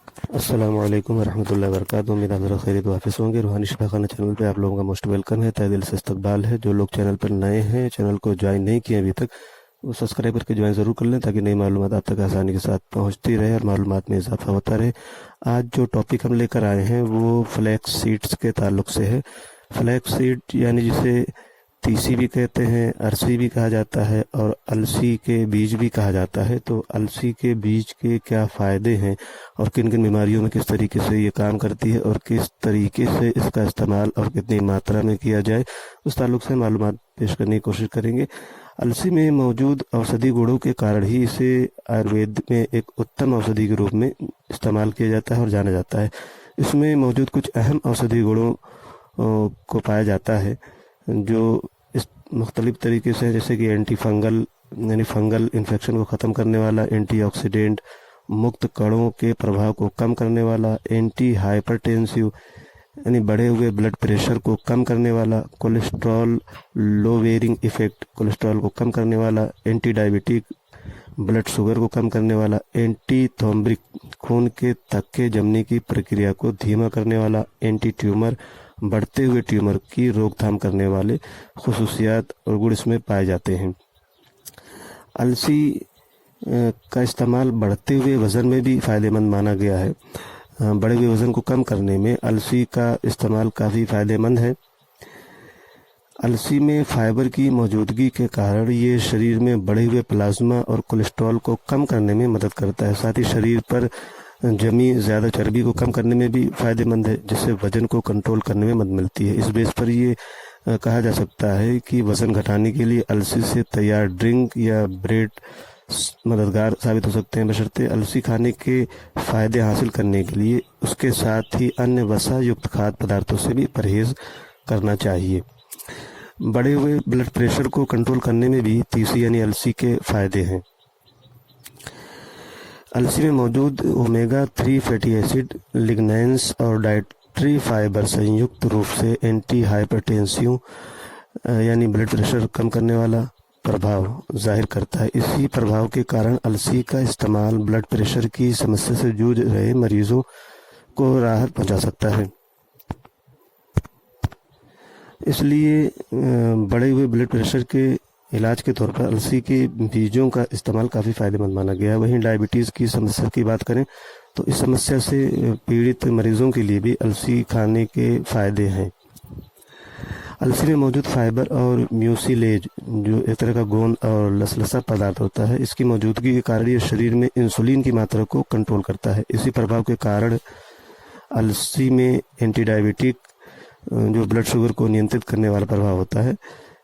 अस्सलामुअलैकुम वरहमतुल्लाहि वबरकातुहू। उम्मीद है आप खैरियत वाफिस होंगे। रूहानी शिफा खाना चैनल पे आप लोगों का मोस्ट वेलकम है, तहे दिल से इस्तकबाल है। जो लोग चैनल पर नए हैं, चैनल को ज्वाइन नहीं किए अभी तक, वो सब्सक्राइब करके ज्वाइन ज़रूर कर लें ताकि नई मालूमात आप तक आसानी के साथ पहुंचती रहे और मालूमात में इजाफा होता रहे। आज जो टॉपिक हम लेकर आए हैं वो फ्लैक्स सीड्स के ताल्लुक से है। फ्लैक्स सीड यानी जिसे तीसी भी कहते हैं, अरसी भी कहा जाता है और अलसी के बीज भी कहा जाता है। तो अलसी के बीज के क्या फ़ायदे हैं और किन किन बीमारियों में किस तरीके से ये काम करती है और किस तरीके से इसका इस्तेमाल और कितनी मात्रा में किया जाए, उस ताल्लुक से मालूमात पेश करने की कोशिश करेंगे। अलसी में मौजूद औषधि गुणों के कारण ही इसे आयुर्वेद में एक उत्तम औषधि के रूप में इस्तेमाल किया जाता है और जाना जाता है। इसमें मौजूद कुछ अहम औषधि गुणों को पाया जाता है जो इस मुख्तलिफ तरीके से है, जैसे कि एंटी फंगल यानी फंगल इन्फेक्शन को ख़त्म करने वाला, एंटीऑक्सीडेंट मुक्त कणों के प्रभाव को कम करने वाला, एंटी हाइपरटेंसिव यानी बढ़े हुए ब्लड प्रेशर को कम करने वाला, कोलेस्ट्रॉल लोवेरिंग इफेक्ट कोलेस्ट्रॉल को कम करने वाला, एंटी डायबिटिक ब्लड शुगर को कम करने वाला, एंटी थ्रोम्बिक खून के थक्के जमने की प्रक्रिया को धीमा करने वाला, एंटी ट्यूमर बढ़ते हुए ट्यूमर की रोकथाम करने वाले खुसूसियात और गुण इसमें पाए जाते हैं। अलसी का इस्तेमाल बढ़ते हुए वज़न में भी फ़ायदेमंद माना गया है। बढ़े हुए वज़न को कम करने में अलसी का इस्तेमाल काफ़ी फ़ायदेमंद है। अलसी में फाइबर की मौजूदगी के कारण ये शरीर में बढ़े हुए प्लाज्मा और कोलेस्ट्रॉल को कम करने में मदद करता है। साथ ही शरीर पर जमी ज़्यादा चर्बी को कम करने में भी फ़ायदेमंद है, जिससे वज़न को कंट्रोल करने में मदद मिलती है। इस बेस पर ये कहा जा सकता है कि वज़न घटाने के लिए अलसी से तैयार ड्रिंक या ब्रेड मददगार साबित हो सकते हैं, बशर्ते अलसी खाने के फ़ायदे हासिल करने के लिए उसके साथ ही अन्य वसा युक्त खाद्य पदार्थों से भी परहेज़ करना चाहिए। बढ़े हुए ब्लड प्रेशर को कंट्रोल करने में भी तीसी यानी अलसी के फ़ायदे हैं। अलसी में मौजूद ओमेगा 3 फैटी एसिड, लिग्नैंस और डाइटरी फाइबर संयुक्त रूप से एंटी हाइपरटेंसिव यानी ब्लड प्रेशर कम करने वाला प्रभाव जाहिर करता है। इसी प्रभाव के कारण अलसी का इस्तेमाल ब्लड प्रेशर की समस्या से जूझ रहे मरीजों को राहत पहुंचा सकता है। इसलिए बढ़े हुए ब्लड प्रेशर के इलाज के तौर पर अलसी के बीजों का इस्तेमाल काफ़ी फ़ायदेमंद माना गया है। वहीं डायबिटीज़ की समस्या की बात करें तो इस समस्या से पीड़ित मरीजों के लिए भी अलसी खाने के फ़ायदे हैं। अलसी में मौजूद फाइबर और म्यूसिलेज जो एक तरह का गोंद और लसलसा पदार्थ होता है, इसकी मौजूदगी के कारण ये शरीर में इंसुलिन की मात्रा को कंट्रोल करता है। इसी प्रभाव के कारण अलसी में एंटी डायबिटिक जो ब्लड शुगर को नियंत्रित करने वाला प्रभाव होता है,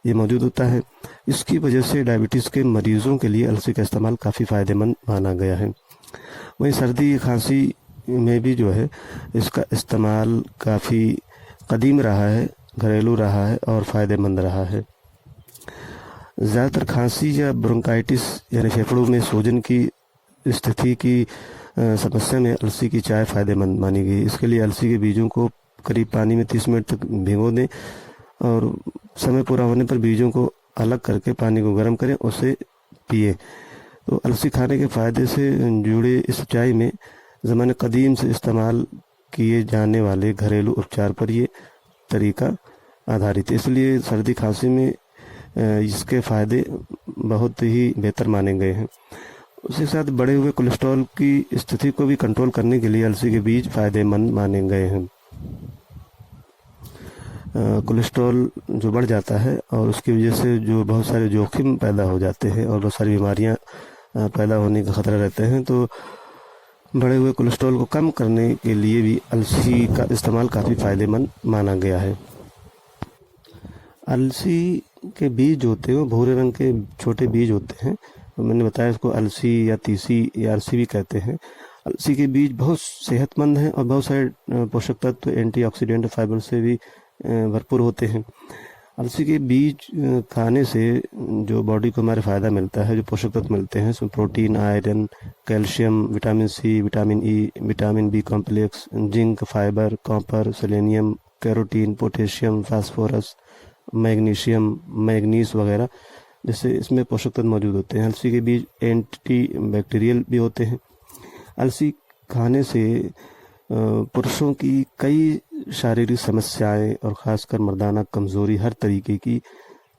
ये मौजूद होता है। इसकी वजह से डायबिटीज़ के मरीज़ों के लिए अलसी का इस्तेमाल काफ़ी फ़ायदेमंद माना गया है। वहीं सर्दी खांसी में भी जो है इसका इस्तेमाल काफ़ी कदीम रहा है, घरेलू रहा है और फ़ायदेमंद रहा है। ज़्यादातर खांसी या ब्रोंकाइटिस यानी फेफड़ों में सूजन की स्थिति की समस्या में अलसी की चाय फ़ायदेमंद मानी गई। इसके लिए अलसी के बीजों को करीब पानी में 30 मिनट तक भिगो दें और समय पूरा होने पर बीजों को अलग करके पानी को गर्म करें, उसे पिए। तो अलसी खाने के फ़ायदे से जुड़े इस चाय में ज़माने कदीम से इस्तेमाल किए जाने वाले घरेलू उपचार पर ये तरीका आधारित है। इसलिए सर्दी खांसी में इसके फ़ायदे बहुत ही बेहतर माने गए हैं। उसके साथ बढ़े हुए कोलेस्ट्रॉल की स्थिति को भी कंट्रोल करने के लिए अलसी के बीज फ़ायदेमंद माने गए हैं। कोलेस्ट्रॉल जो बढ़ जाता है और उसकी वजह से जो बहुत सारे जोखिम पैदा हो जाते हैं और बहुत सारी बीमारियां पैदा होने का ख़तरा रहते हैं, तो बढ़े हुए कोलेस्ट्रॉल को कम करने के लिए भी अलसी का इस्तेमाल काफ़ी फ़ायदेमंद माना गया है। अलसी के बीज होते हैं वो भूरे रंग के छोटे बीज होते हैं। तो मैंने बताया इसको अलसी या तीसी या अरसी भी कहते हैं। अलसी के बीज बहुत सेहतमंद हैं और बहुत सारे पोषक तत्व एंटीऑक्सीडेंट फाइबर से भी भरपूर होते हैं। अलसी के बीज खाने से जो बॉडी को हमारे फ़ायदा मिलता है, जो पोषक तत्व मिलते हैं, उसमें protein, iron, calcium, vitamin C, vitamin E, vitamin B complex, zinc, fibre, copper, selenium, carotene, potassium, phosphorus, magnesium, manganese वगैरह जैसे इसमें पोषक तत्व मौजूद होते हैं। अलसी के बीज एंटी बैक्टीरियल भी होते हैं। अलसी खाने से पुरुषों की कई शारीरिक समस्याएं और ख़ासकर मर्दाना कमज़ोरी हर तरीके की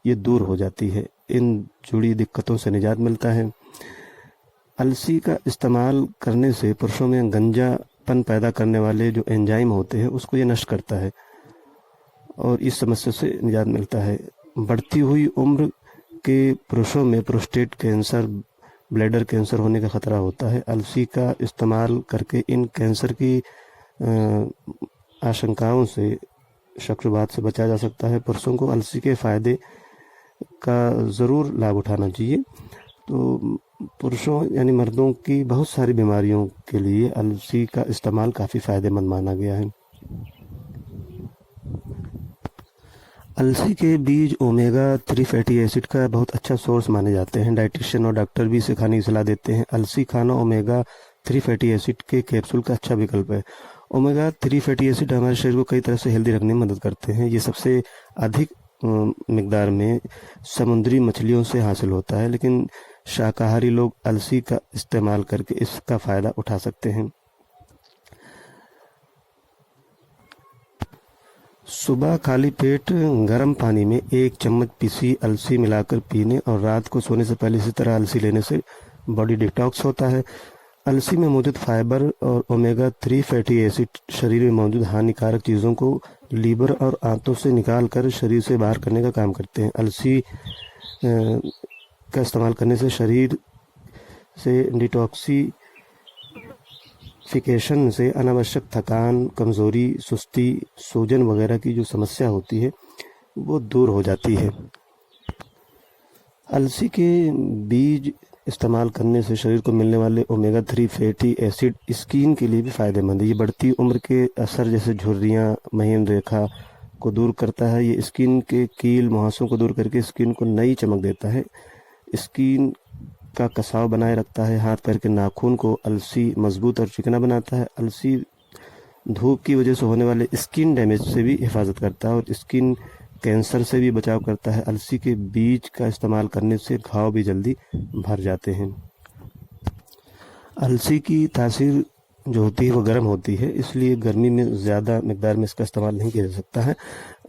ये दूर हो जाती है। इन जुड़ी दिक्कतों से निजात मिलता है। अलसी का इस्तेमाल करने से पुरुषों में गंजापन पैदा करने वाले जो एंजाइम होते हैं उसको ये नष्ट करता है और इस समस्या से निजात मिलता है। बढ़ती हुई उम्र के पुरुषों में प्रोस्टेट कैंसर, ब्लैडर कैंसर होने का खतरा होता है। अलसी का इस्तेमाल करके इन कैंसर की आशंकाओं से, शक-शुबहात से बचा जा सकता है। पुरुषों को अलसी के फ़ायदे का ज़रूर लाभ उठाना चाहिए। तो पुरुषों यानी मर्दों की बहुत सारी बीमारियों के लिए अलसी का इस्तेमाल काफ़ी फ़ायदेमंद माना गया है। अलसी के बीज ओमेगा 3 फैटी एसिड का बहुत अच्छा सोर्स माने जाते हैं। डाइटिशियन और डॉक्टर भी इसे खाने की सलाह देते हैं। अलसी खाना ओमेगा 3 फैटी एसिड के कैप्सूल का अच्छा विकल्प है। ओमेगा 3 फैटी एसिड हमारे शरीर को कई तरह से हेल्दी रखने में मदद करते हैं। ये सबसे अधिक मिकदार में समुद्री मछलियों से हासिल होता है, लेकिन शाकाहारी लोग अलसी का इस्तेमाल करके इसका फ़ायदा उठा सकते हैं। सुबह खाली पेट गर्म पानी में 1 चम्मच पिसी अलसी मिलाकर पीने और रात को सोने से पहले इसी तरह अलसी लेने से बॉडी डिटॉक्स होता है। अलसी में मौजूद फाइबर और ओमेगा 3 फैटी एसिड शरीर में मौजूद हानिकारक चीज़ों को लीवर और आंतों से निकाल कर शरीर से बाहर करने का काम करते हैं। अलसी का इस्तेमाल करने से शरीर से डिटॉक्सिफिकेशन से अनावश्यक थकान, कमज़ोरी, सुस्ती, सूजन वगैरह की जो समस्या होती है वो दूर हो जाती है। अलसी के बीज इस्तेमाल करने से शरीर को मिलने वाले ओमेगा 3 फैटी एसिड स्किन के लिए भी फ़ायदेमंद है। ये बढ़ती उम्र के असर जैसे झुर्रियाँ, महीन रेखा को दूर करता है। ये स्किन के कील मुहासों को दूर करके स्किन को नई चमक देता है। स्किन का कसाव बनाए रखता है। हाथ पैर के नाखून को अलसी मजबूत और चिकना बनाता है। अलसी धूप की वजह से होने वाले स्किन डैमेज से भी हिफाजत करता है और स्किन कैंसर से भी बचाव करता है। अलसी के बीज का इस्तेमाल करने से घाव भी जल्दी भर जाते हैं। अलसी की तासीर जो होती है वो गर्म होती है, इसलिए गर्मी में ज़्यादा मिकदार में इसका इस्तेमाल नहीं किया जा सकता है।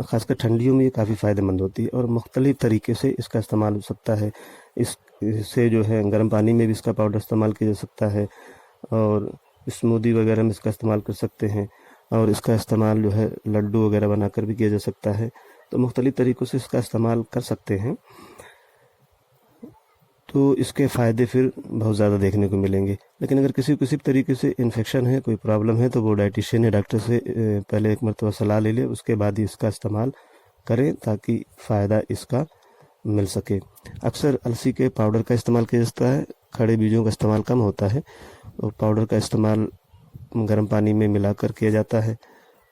ख़ासकर ठंडियों में ये काफ़ी फ़ायदेमंद होती है और मुख्तलिफ़ तरीके से इसका इस्तेमाल हो सकता है। इससे जो है गर्म पानी में भी इसका पाउडर इस्तेमाल किया जा सकता है और स्मूदी वगैरह में इसका इस्तेमाल कर सकते हैं और इसका इस्तेमाल जो है लड्डू वगैरह बनाकर भी किया जा सकता है। तो मुख्तलिफ़ तरीक़ों से इसका इस्तेमाल कर सकते हैं, तो इसके फ़ायदे फिर बहुत ज़्यादा देखने को मिलेंगे। लेकिन अगर किसी तरीके से इन्फेक्शन है, कोई प्रॉब्लम है, तो वो डाइटिशियन या डॉक्टर से पहले एक मरतबा सलाह ले ले, उसके बाद ही इसका इस्तेमाल करें ताकि फ़ायदा इसका मिल सके। अक्सर अलसी के पाउडर का इस्तेमाल किया जाता है, खड़े बीजों का इस्तेमाल कम होता है और पाउडर का इस्तेमाल गर्म पानी में मिलाकर किया जाता है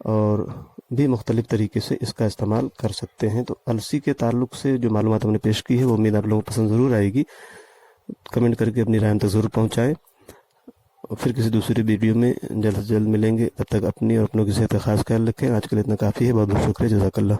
और भी मुख्तलिफ़ तरीके से इसका इस्तेमाल कर सकते हैं। तो अलसी के ताल्लुक़ से जो मालूमात हमने पेश की है वो उम्मीद आप लोगों को पसंद ज़रूर आएगी। कमेंट करके अपनी राय तक ज़रूर पहुँचाएँ और फिर किसी दूसरी वीडियो में जल्द से जल्द मिलेंगे। तब तक अपनी और अपनों की सेहत का खास ख्याल रखें। आज के लिए इतना काफ़ी है। बहुत बहुत शुक्रिया। जज़ाकल्लाह।